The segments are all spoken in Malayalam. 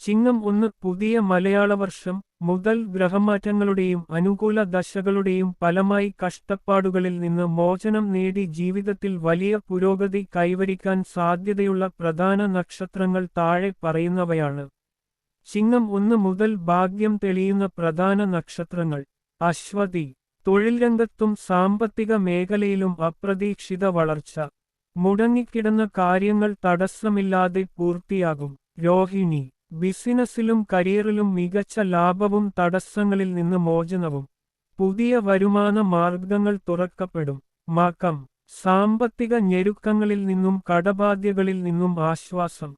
ചിങ്ങം 1 പുതിയ മലയാള വർഷം മുതൽ ഗ്രഹമാറ്റങ്ങളുടെയും അനുകൂല ദശകളുടെയും ഫലമായി കഷ്ടപ്പാടുകളിൽ നിന്ന് മോചനം നേടി ജീവിതത്തിൽ വലിയ പുരോഗതി കൈവരിക്കാൻ സാധ്യതയുള്ള പ്രധാന നക്ഷത്രങ്ങൾ താഴെ പറയുന്നവയാണ്. ചിങ്ങം 1 മുതൽ ഭാഗ്യം തെളിയുന്ന പ്രധാന നക്ഷത്രങ്ങൾ: അശ്വതി. തൊഴിൽ രംഗത്തും സാമ്പത്തിക മേഖലയിലും അപ്രതീക്ഷിത വളർച്ച. മുടങ്ങിക്കിടന്ന കാര്യങ്ങൾ തടസ്സമില്ലാതെ പൂർത്തിയാകും. രോഹിണി. ബിസിനസ്സിലും കരിയറിലും മികച്ച ലാഭവും തടസ്സങ്ങളിൽ നിന്ന് മോചനവും. പുതിയ വരുമാന മാർഗങ്ങൾ തുറക്കപ്പെടും. മകം. സാമ്പത്തിക ഞെരുക്കങ്ങളിൽ നിന്നും കടബാധ്യതകളിൽ നിന്നും ആശ്വാസം.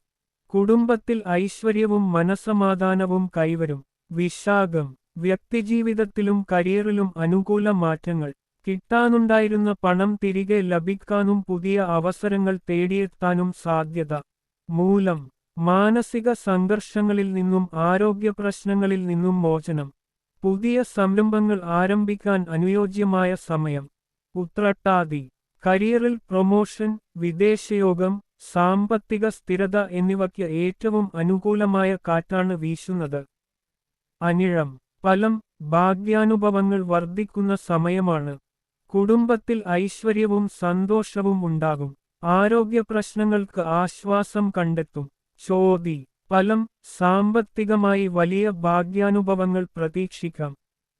കുടുംബത്തിൽ ഐശ്വര്യവും മനസമാധാനവും കൈവരും. വിശാഖം. വ്യക്തിജീവിതത്തിലും കരിയറിലും അനുകൂല മാറ്റങ്ങൾ. കിട്ടാനുണ്ടായിരുന്ന പണം തിരികെ ലഭിക്കാനും പുതിയ അവസരങ്ങൾ തേടിയെത്താനും സാധ്യത. മൂലം. മാനസിക സംഘർഷങ്ങളിൽ നിന്നും ആരോഗ്യപ്രശ്നങ്ങളിൽ നിന്നും മോചനം. പുതിയ സംരംഭങ്ങൾ ആരംഭിക്കാൻ അനുയോജ്യമായ സമയം. ഉത്രട്ടാതി. കരിയറിൽ പ്രൊമോഷൻ, വിദേശയോഗം, സാമ്പത്തിക സ്ഥിരത എന്നിവയ്ക്ക് ഏറ്റവും അനുകൂലമായ കാറ്റാണ് വീശുന്നത്. അനിഴം. ഫലം. ഭാഗ്യാനുഭവങ്ങൾ വർദ്ധിക്കുന്ന സമയമാണ്. കുടുംബത്തിൽ ഐശ്വര്യവും സന്തോഷവും ഉണ്ടാകും. ആരോഗ്യപ്രശ്നങ്ങൾക്ക് ആശ്വാസം കണ്ടെത്തും. ചോതി. ഫലം. സാമ്പത്തികമായി വലിയ ഭാഗ്യാനുഭവങ്ങൾ പ്രതീക്ഷിക്കാം.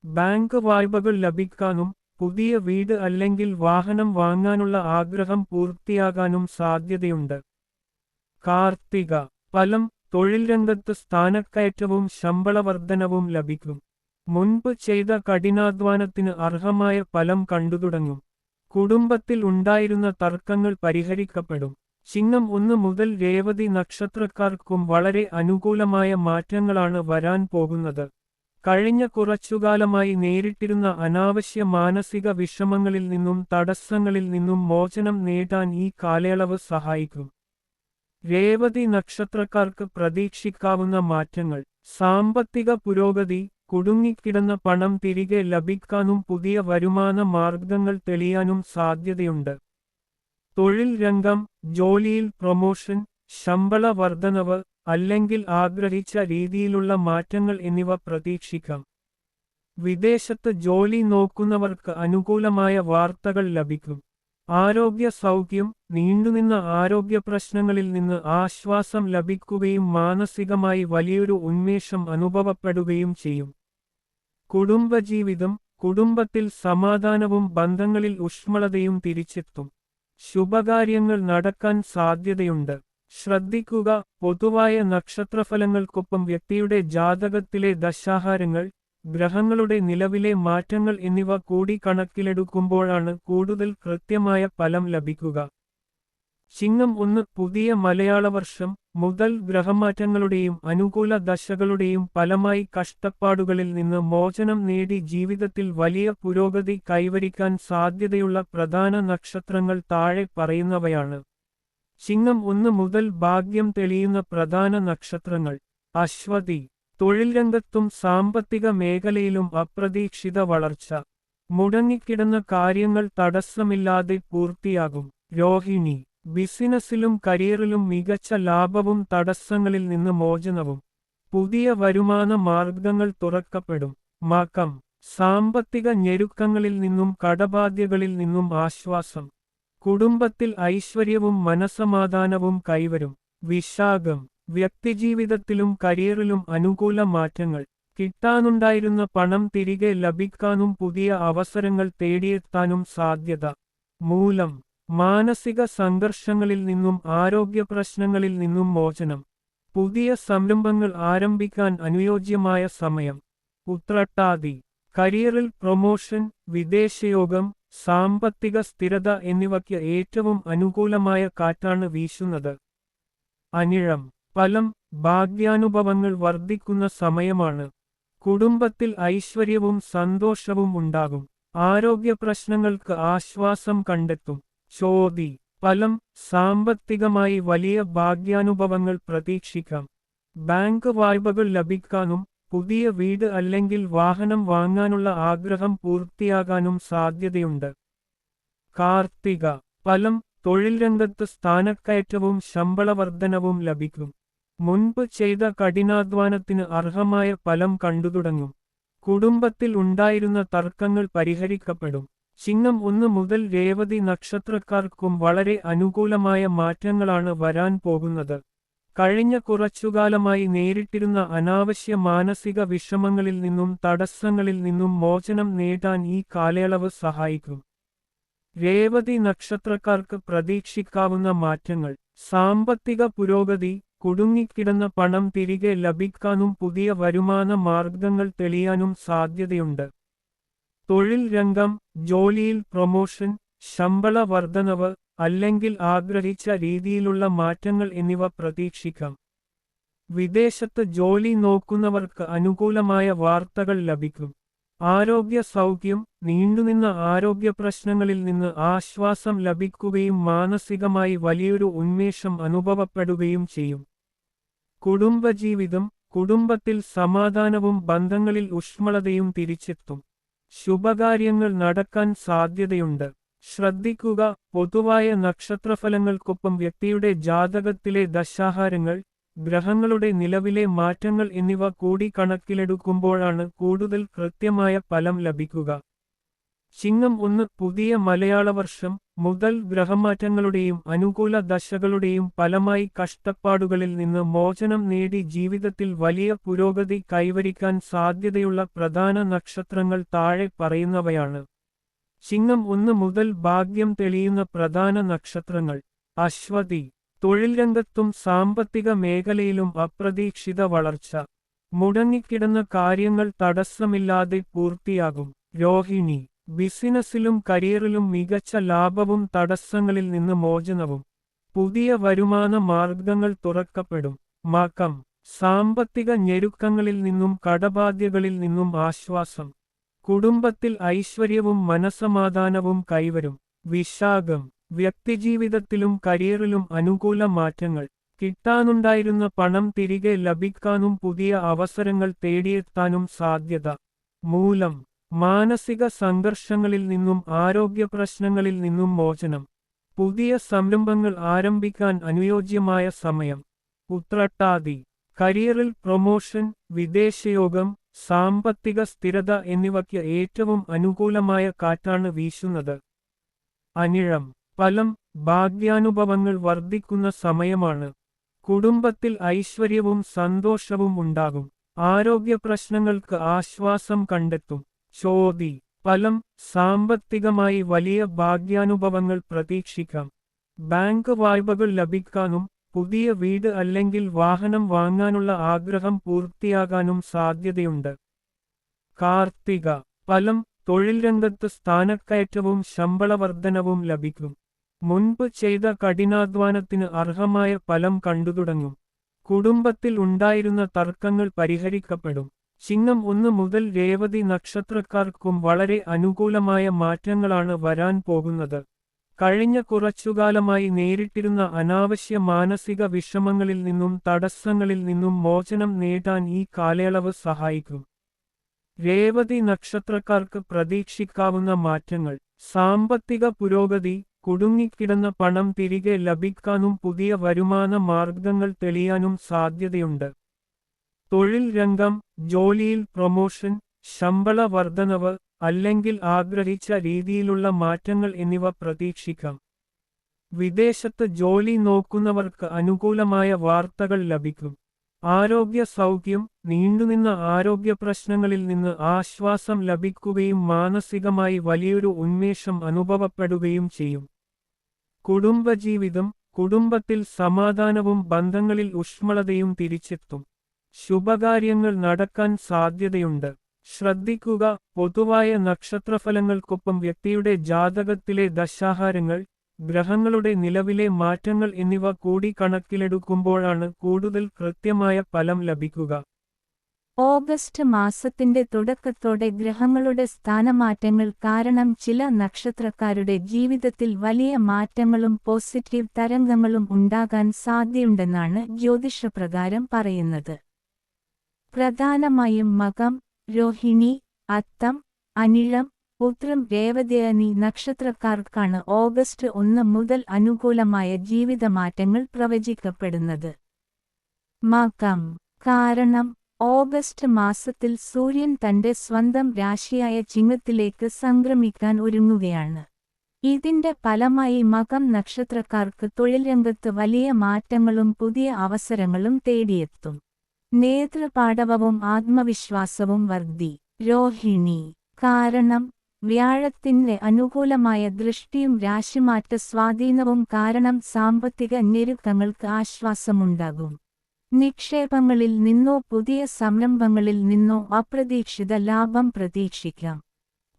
ബാങ്ക് വായ്പകൾ ലഭിക്കാനും പുതിയ വീട് അല്ലെങ്കിൽ വാഹനം വാങ്ങാനുള്ള ആഗ്രഹം പൂർത്തിയാകാനും സാധ്യതയുണ്ട്. കാർത്തിക. ഫലം. തൊഴിൽ രംഗത്ത് സ്ഥാനക്കയറ്റവും ശമ്പളവർദ്ധനവും ലഭിക്കും. മുൻപ് ചെയ്ത കഠിനാധ്വാനത്തിന് അർഹമായ ഫലം കണ്ടുതുടങ്ങും. കുടുംബത്തിൽ ഉണ്ടായിരുന്ന തർക്കങ്ങൾ പരിഹരിക്കപ്പെടും. ചിങ്ങം 1 മുതൽ രേവതി നക്ഷത്രക്കാർക്കും വളരെ അനുകൂലമായ മാറ്റങ്ങളാണ് വരാൻ പോകുന്നത്. കഴിഞ്ഞ കുറച്ചുകാലമായി നേരിട്ടിരുന്ന അനാവശ്യ മാനസിക വിഷമങ്ങളിൽ നിന്നും തടസ്സങ്ങളിൽ നിന്നും മോചനം നേടാൻ ഈ കാലയളവ് സഹായിക്കും. രേവതി നക്ഷത്രക്കാർക്ക് പ്രതീക്ഷിക്കാവുന്ന മാറ്റങ്ങൾ: സാമ്പത്തിക പുരോഗതി. കുടുങ്ങിക്കിടന്ന പണം തിരികെ ലഭിക്കാനും പുതിയ വരുമാന മാർഗങ്ങൾ തെളിയാനും സാധ്യതയുണ്ട്. തൊഴിൽ രംഗം. ജോലിയിൽ പ്രൊമോഷൻ, ശമ്പള വർധനവ് അല്ലെങ്കിൽ ആഗ്രഹിച്ച രീതിയിലുള്ള മാറ്റങ്ങൾ എന്നിവ പ്രതീക്ഷിക്കാം. വിദേശത്ത് ജോലി നോക്കുന്നവർക്ക് അനുകൂലമായ വാർത്തകൾ ലഭിക്കും. ആരോഗ്യ സൗഖ്യം. നീണ്ടുനിന്ന ആരോഗ്യപ്രശ്നങ്ങളിൽ നിന്ന് ആശ്വാസം ലഭിക്കുകയും മാനസികമായി വലിയൊരു ഉന്മേഷം അനുഭവപ്പെടുകയും ചെയ്യും. കുടുംബജീവിതം. കുടുംബത്തിൽ സമാധാനവും ബന്ധങ്ങളിൽ ഊഷ്മളതയും തിരിച്ചെത്തും. ശുഭകാര്യങ്ങൾ നടക്കാൻ സാധ്യതയുണ്ട്. ശ്രദ്ധിക്കുക: പൊതുവായ നക്ഷത്രഫലങ്ങൾക്കൊപ്പം വ്യക്തിയുടെ ജാതകത്തിലെ ദശാഹാരങ്ങൾ, ഗ്രഹങ്ങളുടെ നിലവിലെ മാറ്റങ്ങൾ എന്നിവ കൂടി കണക്കിലെടുക്കുമ്പോഴാണ് കൂടുതൽ കൃത്യമായ ഫലം ലഭിക്കുക. ചിങ്ങം 1 പുതിയ മലയാള വർഷം മുതൽ ഗ്രഹമാറ്റങ്ങളുടെയും അനുകൂല ദശകളുടെയും ഫലമായി കഷ്ടപ്പാടുകളിൽ നിന്ന് മോചനം നേടി ജീവിതത്തിൽ വലിയ പുരോഗതി കൈവരിക്കാൻ സാധ്യതയുള്ള പ്രധാന നക്ഷത്രങ്ങൾ താഴെ പറയുന്നവയാണ്. ചിങ്ങം 1 മുതൽ ഭാഗ്യം തെളിയുന്ന പ്രധാന നക്ഷത്രങ്ങൾ: അശ്വതി. തൊഴിൽ രംഗത്തും സാമ്പത്തിക മേഖലയിലും അപ്രതീക്ഷിത വളർച്ച. മുടങ്ങിക്കിടന്ന കാര്യങ്ങൾ തടസ്സമില്ലാതെ പൂർത്തിയാകും. രോഹിണി. ബിസിനസ്സിലും കരിയറിലും മികച്ച ലാഭവും തടസ്സങ്ങളിൽ നിന്ന് മോചനവും. പുതിയ വരുമാന മാർഗങ്ങൾ തുറക്കപ്പെടും. മകം. സാമ്പത്തിക ഞെരുക്കങ്ങളിൽ നിന്നും കടബാധ്യതകളിൽ നിന്നും ആശ്വാസം. കുടുംബത്തിൽ ഐശ്വര്യവും മനസമാധാനവും കൈവരും. വിശാഖം. വ്യക്തിജീവിതത്തിലും കരിയറിലും അനുകൂല മാറ്റങ്ങൾ. കിട്ടാനുണ്ടായിരുന്ന പണം തിരികെ ലഭിക്കാനും പുതിയ അവസരങ്ങൾ തേടിയെത്താനും സാധ്യത. മൂലം. മാനസിക സംഘർഷങ്ങളിൽ നിന്നും ആരോഗ്യപ്രശ്നങ്ങളിൽ നിന്നും മോചനം. പുതിയ സംരംഭങ്ങൾ ആരംഭിക്കാൻ അനുയോജ്യമായ സമയം. ഉത്രട്ടാതി. കരിയറിൽ പ്രൊമോഷൻ, വിദേശയോഗം, സാമ്പത്തിക സ്ഥിരത എന്നിവയ്ക്ക് ഏറ്റവും അനുകൂലമായ കാറ്റാണ് വീശുന്നത്. അനിഴം. ഫലം. ഭാഗ്യാനുഭവങ്ങൾ വർദ്ധിക്കുന്ന സമയമാണ്. കുടുംബത്തിൽ ഐശ്വര്യവും സന്തോഷവും ഉണ്ടാകും. ആരോഗ്യപ്രശ്നങ്ങൾക്ക് ആശ്വാസം കണ്ടെത്തും. ചോതി. ഫലം. സാമ്പത്തികമായി വലിയ ഭാഗ്യാനുഭവങ്ങൾ പ്രതീക്ഷിക്കാം. ബാങ്ക് വായ്പകൾ ലഭിക്കാനും പുതിയ വീട് അല്ലെങ്കിൽ വാഹനം വാങ്ങാനുള്ള ആഗ്രഹം പൂർത്തിയാകാനും സാധ്യതയുണ്ട്. കാർത്തിക. ഫലം. തൊഴിൽ രംഗത്ത് സ്ഥാനക്കയറ്റവും ശമ്പളവർദ്ധനവും ലഭിക്കും. മുൻപ് ചെയ്ത കഠിനാധ്വാനത്തിന് അർഹമായ ഫലം കണ്ടുതുടങ്ങും. കുടുംബത്തിൽ ഉണ്ടായിരുന്ന തർക്കങ്ങൾ പരിഹരിക്കപ്പെടും. ചിങ്ങം 1 മുതൽ രേവതി നക്ഷത്രക്കാർക്കും വളരെ അനുകൂലമായ മാറ്റങ്ങളാണ് വരാൻ പോകുന്നത്. കഴിഞ്ഞ കുറച്ചുകാലമായി നേരിട്ടിരുന്ന അനാവശ്യ മാനസിക വിഷമങ്ങളിൽ നിന്നും തടസ്സങ്ങളിൽ നിന്നും മോചനം നേടാൻ ഈ കാലയളവ് സഹായിക്കും. രേവതി നക്ഷത്രക്കാർക്ക് പ്രതീക്ഷിക്കാവുന്ന മാറ്റങ്ങൾ: സാമ്പത്തിക പുരോഗതി, കുടുങ്ങിക്കിടന്ന പണം തിരികെ ലഭിക്കാനും പുതിയ വരുമാന മാർഗങ്ങൾ തെളിയാനും സാധ്യതയുണ്ട്. തൊഴിൽ രംഗം, ജോലിയിൽ പ്രൊമോഷൻ, ശമ്പള വർധനവ്, അല്ലെങ്കിൽ ആഗ്രഹിച്ച രീതിയിലുള്ള മാറ്റങ്ങൾ എന്നിവ പ്രതീക്ഷിക്കാം. വിദേശത്ത് ജോലി നോക്കുന്നവർക്ക് അനുകൂലമായ വാർത്തകൾ ലഭിക്കും. ആരോഗ്യ സൗഖ്യം, നീണ്ടുനിന്ന ആരോഗ്യ പ്രശ്നങ്ങളിൽ നിന്ന് ആശ്വാസം ലഭിക്കുകയും മാനസികമായി വലിയൊരു ഉന്മേഷം അനുഭവപ്പെടുകയും ചെയ്യും. കുടുംബജീവിതം, കുടുംബത്തിൽ സമാധാനവും ബന്ധങ്ങളിൽ ഊഷ്മളതയും തിരിച്ചെത്തും. ശുഭകാര്യങ്ങൾ നടക്കാൻ സാധ്യതയുണ്ട്. ശ്രദ്ധിക്കുക: പൊതുവായ നക്ഷത്രഫലങ്ങൾക്കൊപ്പം വ്യക്തിയുടെ ജാതകത്തിലെ ദശാഹാരങ്ങൾ, ഗ്രഹങ്ങളുടെ നിലവിലെ മാറ്റങ്ങൾ എന്നിവ കൂടി കണക്കിലെടുക്കുമ്പോഴാണ് കൂടുതൽ കൃത്യമായ ഫലം ലഭിക്കുക. ചിങ്ങം 1 പുതിയ മലയാള വർഷം മുതൽ ഗ്രഹമാറ്റങ്ങളുടെയും അനുകൂല ദശകളുടെയും ഫലമായി കഷ്ടപ്പാടുകളിൽ നിന്ന് മോചനം നേടി ജീവിതത്തിൽ വലിയ പുരോഗതി കൈവരിക്കാൻ സാധ്യതയുള്ള പ്രധാന നക്ഷത്രങ്ങൾ താഴെ പറയുന്നവയാണ്. ചിങ്ങം 1 മുതൽ ഭാഗ്യം തെളിയുന്ന പ്രധാന നക്ഷത്രങ്ങൾ: അശ്വതി. തൊഴിൽ രംഗത്തും സാമ്പത്തിക മേഖലയിലും അപ്രതീക്ഷിത വളർച്ച. മുടങ്ങിക്കിടന്ന കാര്യങ്ങൾ തടസ്സമില്ലാതെ പൂർത്തിയാകും. രോഹിണി. ബിസിനസ്സിലും കരിയറിലും മികച്ച ലാഭവും തടസ്സങ്ങളിൽ നിന്ന് മോചനവും. പുതിയ വരുമാന മാർഗങ്ങൾ തുറക്കപ്പെടും. മകം. സാമ്പത്തിക ഞെരുക്കങ്ങളിൽ നിന്നും കടബാധ്യതകളിൽ നിന്നും ആശ്വാസം. കുടുംബത്തിൽ ഐശ്വര്യവും മനസമാധാനവും കൈവരും. വിശാഖം. വ്യക്തിജീവിതത്തിലും കരിയറിലും അനുകൂല മാറ്റങ്ങൾ. കിട്ടാനുണ്ടായിരുന്ന പണം തിരികെ ലഭിക്കാനും പുതിയ അവസരങ്ങൾ തേടിയെത്താനും സാധ്യത. മൂലം. മാനസിക സംഘർഷങ്ങളിൽ നിന്നും ആരോഗ്യ പ്രശ്നങ്ങളിൽ നിന്നും മോചനം. പുതിയ സംരംഭങ്ങൾ ആരംഭിക്കാൻ അനുയോജ്യമായ സമയം. ഉത്രട്ടാതി. കരിയറിൽ പ്രൊമോഷൻ, വിദേശയോഗം, സാമ്പത്തിക സ്ഥിരത എന്നിവയ്ക്ക് ഏറ്റവും അനുകൂലമായ കാറ്റാണ് വീശുന്നത്. അനിഴം. ഫലം: ഭാഗ്യാനുഭവങ്ങൾ വർദ്ധിക്കുന്ന സമയമാണ്. കുടുംബത്തിൽ ഐശ്വര്യവും സന്തോഷവും ഉണ്ടാകും. ആരോഗ്യ പ്രശ്നങ്ങൾക്ക് ആശ്വാസം കണ്ടെത്തും. ചോതി. ഫലം: സാമ്പത്തികമായി വലിയ ഭാഗ്യാനുഭവങ്ങൾ പ്രതീക്ഷിക്കാം. ബാങ്ക് വായ്പകൾ ലഭിക്കാനും പുതിയ വീട് അല്ലെങ്കിൽ വാഹനം വാങ്ങാനുള്ള ആഗ്രഹം പൂർത്തിയാകാനും സാധ്യതയുണ്ട്. കാർത്തിക. ഫലം: തൊഴിൽ രംഗത്ത് സ്ഥാനക്കയറ്റവും ശമ്പള വർധനവും ലഭിക്കും. മുൻപ് ചെയ്ത കഠിനാധ്വാനത്തിന് അർഹമായ ഫലം കണ്ടുതുടങ്ങും. കുടുംബത്തിൽ ഉണ്ടായിരുന്ന തർക്കങ്ങൾ പരിഹരിക്കപ്പെടും. ചിങ്ങം 1 മുതൽ രേവതി നക്ഷത്രക്കാർക്കും വളരെ അനുകൂലമായ മാറ്റങ്ങളാണ് വരാൻ പോകുന്നത്. കഴിഞ്ഞ കുറച്ചുകാലമായി നേരിട്ടിരുന്ന അനാവശ്യ മാനസിക വിഷമങ്ങളിൽ നിന്നും തടസ്സങ്ങളിൽ നിന്നും മോചനം നേടാൻ ഈ കാലയളവ് സഹായിക്കും. രേവതി നക്ഷത്രക്കാർക്ക് പ്രതീക്ഷിക്കാവുന്ന മാറ്റങ്ങൾ: സാമ്പത്തിക പുരോഗതി, കുടുങ്ങിക്കിടന്ന പണം തിരികെ ലഭിക്കാനും പുതിയ വരുമാന മാർഗങ്ങൾ തെളിയാനും സാധ്യതയുണ്ട്. തൊഴിൽ രംഗം, ജോലിയിൽ പ്രൊമോഷൻ, ശമ്പള വർധനവ്, അല്ലെങ്കിൽ ആഗ്രഹിച്ച രീതിയിലുള്ള മാറ്റങ്ങൾ എന്നിവ പ്രതീക്ഷിക്കാം. വിദേശത്ത് ജോലി നോക്കുന്നവർക്ക് അനുകൂലമായ വാർത്തകൾ ലഭിക്കും. ആരോഗ്യ സൗഖ്യം, നീണ്ടുനിന്ന ആരോഗ്യ പ്രശ്നങ്ങളിൽ നിന്ന് ആശ്വാസം ലഭിക്കുകയും മാനസികമായി വലിയൊരു ഉന്മേഷം അനുഭവപ്പെടുകയും ചെയ്യും. കുടുംബജീവിതം, കുടുംബത്തിൽ സമാധാനവും ബന്ധങ്ങളിൽ ഊഷ്മളതയും തിരിച്ചെത്തും. ശുഭകാര്യങ്ങൾ നടക്കാൻ സാധ്യതയുണ്ട്. ശ്രദ്ധിക്കുക: പൊതുവായ നക്ഷത്രഫലങ്ങൾക്കൊപ്പം വ്യക്തിയുടെ ജാതകത്തിലെ ദശാഹാരങ്ങൾ, ഗ്രഹങ്ങളുടെ നിലവിലെ മാറ്റങ്ങൾ എന്നിവ കൂടി കണക്കിലെടുക്കുമ്പോഴാണ് കൂടുതൽ കൃത്യമായ ഫലം ലഭിക്കുക. ഓഗസ്റ്റ് മാസത്തിന്റെ തുടക്കത്തോടെ ഗ്രഹങ്ങളുടെ സ്ഥാനമാറ്റങ്ങൾ കാരണം ചില നക്ഷത്രക്കാരുടെ ജീവിതത്തിൽ വലിയ മാറ്റങ്ങളും പോസിറ്റീവ് തരംഗങ്ങളും ഉണ്ടാകാൻ സാധ്യതയുണ്ടെന്നാണ് ജ്യോതിഷപ്രകാരം പറയുന്നത്. പ്രധാനമായും മകം, രോഹിണി, അത്തം, അനിഴം, ഉത്രം, രേവതി എന്നീ നക്ഷത്രക്കാർക്കാണ് ഓഗസ്റ്റ് 1 മുതൽ അനുകൂലമായ ജീവിതമാറ്റങ്ങൾ പ്രവചിക്കപ്പെടുന്നത്. മകം. കാരണം ഓഗസ്റ്റ് മാസത്തിൽ സൂര്യൻ തന്റെ സ്വന്തം രാശിയായ ചിങ്ങത്തിലേക്ക് സംക്രമിക്കാൻ ഒരുങ്ങുകയാണ്. ഇതിന്റെ ഫലമായി മകം നക്ഷത്രക്കാർക്ക് തൊഴിൽ രംഗത്ത് വലിയ മാറ്റങ്ങളും പുതിയ അവസരങ്ങളും തേടിയെത്തും. നേതൃപാടവവും ആത്മവിശ്വാസവും വർദ്ധി. രോഹിണി. കാരണം വ്യാഴത്തിന്റെ അനുകൂലമായ ദൃഷ്ടിയും രാശിമാറ്റ സ്വാധീനവും കാരണം സാമ്പത്തിക ഞെരുക്കങ്ങൾക്ക് ആശ്വാസമുണ്ടാകും. നിക്ഷേപങ്ങളിൽ നിന്നോ പുതിയ സംരംഭങ്ങളിൽ നിന്നോ അപ്രതീക്ഷിത ലാഭം പ്രതീക്ഷിക്കാം.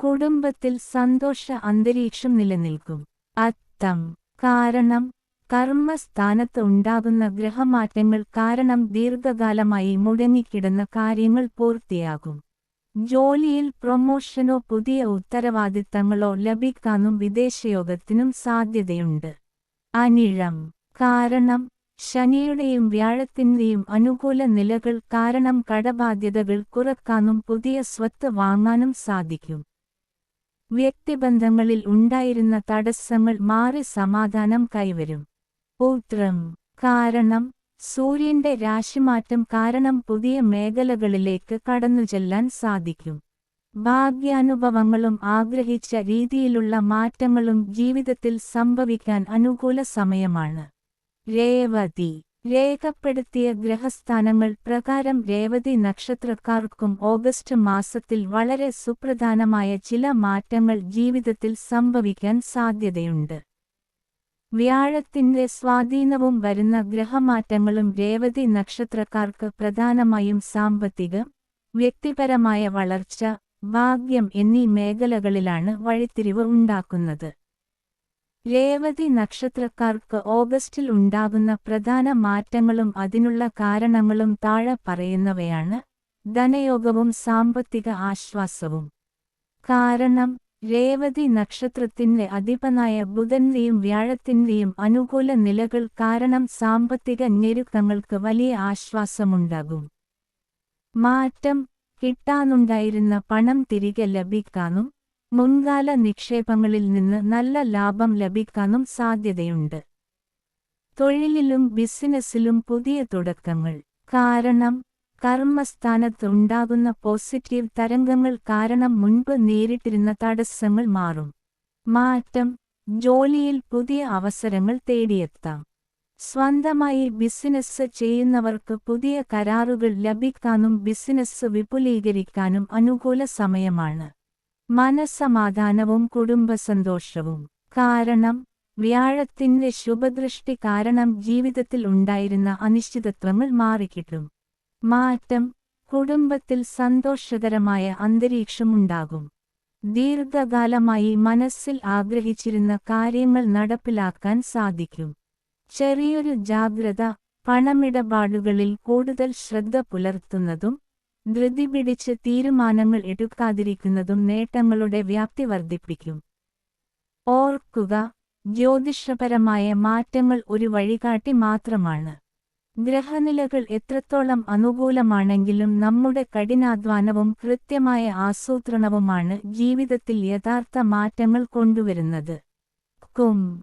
കുടുംബത്തിൽ സന്തോഷ അന്തരീക്ഷം നിലനിൽക്കും. അത്തം. കാരണം കർമ്മസ്ഥാനത്ത് ഉണ്ടാകുന്ന ഗ്രഹമാറ്റങ്ങൾ കാരണം ദീർഘകാലമായി മുടങ്ങിക്കിടന്ന കാര്യങ്ങൾ പൂർത്തിയാകും. ജോലിയിൽ പ്രൊമോഷനോ പുതിയ ഉത്തരവാദിത്തങ്ങളോ ലഭിക്കാനും വിദേശയോഗത്തിനും സാധ്യതയുണ്ട്. അനിഴം. കാരണം ശനിയുടെയും വ്യാഴത്തിന്റെയും അനുകൂല നിലകൾ കാരണം കടബാധ്യതകൾ കുറക്കാനും പുതിയ സ്വത്ത് വാങ്ങാനും സാധിക്കും. വ്യക്തിബന്ധങ്ങളിൽ ഉണ്ടായിരുന്ന തടസ്സങ്ങൾ മാറി സമാധാനം കൈവരും. ഉത്രം. കാരണം സൂര്യന്റെ രാശിമാറ്റം കാരണം പുതിയ മേഖലകളിലേക്ക് കടന്നുചെല്ലാൻ സാധിക്കും. ഭാഗ്യാനുഭവങ്ങളും ആഗ്രഹിച്ച രീതിയിലുള്ള മാറ്റങ്ങളും ജീവിതത്തിൽ സംഭവിക്കാൻ അനുകൂല സമയമാണ്. രേവതി. രേഖപ്പെടുത്തിയ ഗ്രഹസ്ഥാനങ്ങൾ പ്രകാരം രേവതി നക്ഷത്രക്കാർക്കും ഓഗസ്റ്റ് മാസത്തിൽ വളരെ സുപ്രധാനമായ ചില മാറ്റങ്ങൾ ജീവിതത്തിൽ സംഭവിക്കാൻ സാധ്യതയുണ്ട്. വ്യാഴത്തിന്റെ സ്വാധീനവും വരുന്ന ഗ്രഹമാറ്റങ്ങളും രേവതി നക്ഷത്രക്കാർക്ക് പ്രധാനമായും സാമ്പത്തിക, വ്യക്തിപരമായ വളർച്ച, ഭാഗ്യം എന്നീ മേഖലകളിലാണ് വഴിത്തിരിവ് ഉണ്ടാക്കുന്നത്. രേവതി നക്ഷത്രക്കാർക്ക് ഓഗസ്റ്റിൽ ഉണ്ടാകുന്ന പ്രധാന മാറ്റങ്ങളും അതിനുള്ള കാരണങ്ങളും താഴെ പറയുന്നവയാണ്. ധനയോഗവും സാമ്പത്തിക ആശ്വാസവും. കാരണം രേവതി നക്ഷത്രത്തിന്റെ അധിപനായ ബുധന്റെയും വ്യാഴത്തിന്റെയും അനുകൂല നിലകൾ കാരണം സാമ്പത്തിക ഞെരുക്കങ്ങൾക്ക് വലിയ ആശ്വാസമുണ്ടാകും. മാറ്റം കിട്ടാനുണ്ടായിരുന്ന പണം തിരികെ ലഭിക്കാനും മുൻകാല നിക്ഷേപങ്ങളിൽ നിന്ന് നല്ല ലാഭം ലഭിക്കാനും സാധ്യതയുണ്ട്. തൊഴിലിലും ബിസിനസ്സിലും പുതിയ തുടക്കങ്ങൾ. കാരണം കർമ്മസ്ഥാനത്ത് ഉണ്ടാകുന്ന പോസിറ്റീവ് തരംഗങ്ങൾ കാരണം മുൻപ് നേരിട്ടിരുന്ന തടസ്സങ്ങൾ മാറും. മാറ്റം ജോലിയിൽ പുതിയ അവസരങ്ങൾ തേടിയെത്താം. സ്വന്തമായി ബിസിനസ് ചെയ്യുന്നവർക്ക് പുതിയ കരാറുകൾ ലഭിക്കാനും ബിസിനസ് വിപുലീകരിക്കാനും അനുകൂല സമയമാണ്. മനസ്സമാധാനവും കുടുംബസന്തോഷവും. കാരണം വ്യാഴത്തിന്റെ ശുഭദൃഷ്ടി കാരണം ജീവിതത്തിൽ ഉണ്ടായിരുന്ന അനിശ്ചിതത്വങ്ങൾ മാറിക്കിട്ടും. മാറ്റം കുടുംബത്തിൽ സന്തോഷകരമായ അന്തരീക്ഷമുണ്ടാകും. ദീർഘകാലമായി മനസ്സിൽ ആഗ്രഹിച്ചിരുന്ന കാര്യങ്ങൾ നടപ്പിലാക്കാൻ സാധിക്കും. ചെറിയൊരു ജാഗ്രത, പണമിടപാടുകളിൽ കൂടുതൽ ശ്രദ്ധ പുലർത്തുന്നതും ധൃതി പിടിച്ച് തീരുമാനങ്ങൾ എടുക്കാതിരിക്കുന്നതും നേട്ടങ്ങളുടെ വ്യാപ്തി വർദ്ധിപ്പിക്കും. ഓർക്കുക, ജ്യോതിഷപരമായ മാറ്റങ്ങൾ ഒരു വഴികാട്ടി മാത്രമാണ്. ഗ്രഹനിലകൾ എത്രത്തോളം അനുകൂലമാണെങ്കിലും നമ്മുടെ കഠിനാധ്വാനവും കൃത്യമായ ആസൂത്രണവുമാണ് ജീവിതത്തിൽ യഥാർത്ഥ മാറ്റങ്ങൾ കൊണ്ടുവരുന്നത്. കും